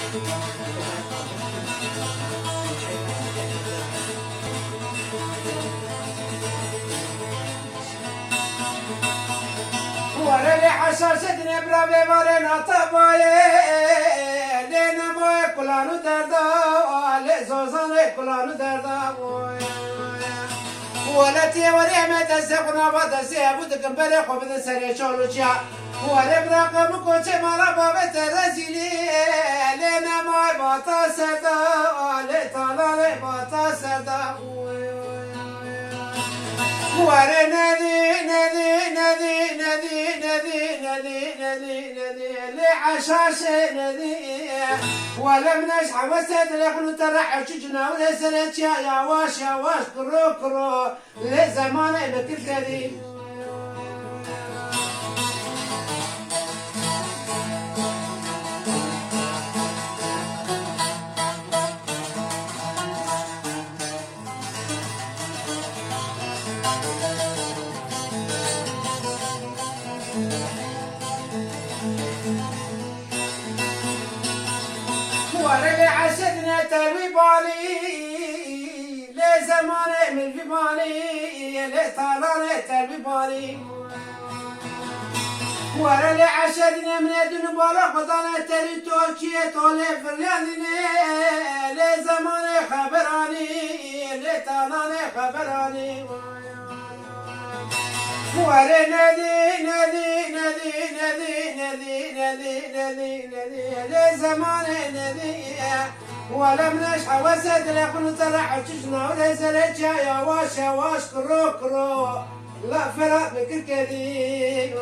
ورلي حشاشتني برافي مارينا طبايا لينا موي كلانو دردا لزوزاني كلانو دردا ولتي وريمة تسقنا بدسي بدكم بريق وبدسري شولوشيا وربراق مكوشي مالا بابت رزيلي لينا موي باتا سردا لطلالي باتا سردا وري نادي نادي نادي نادي نادي نادي نادي نادي لعشاش نادي ولم نشع وسد لخلو ترح وشجنا ولا سنتيا يا واش كرو كرو لزمان بكل كذي ورلي عشقنا تلوي بالي لزمان من في بالي لطلال تلوي بالي ورلي عشقنا من دون بالا خدانا تلي توكيه تولي فرياني لزمان خبراني لطلال خبراني وري نادي نادي نادي نادي نادي نادي نادي نادي لزمان نادي ولم نشع وسد لكن طلع وشجنا ولا زلت يا واش كرو كرو لا فرق بكل كذي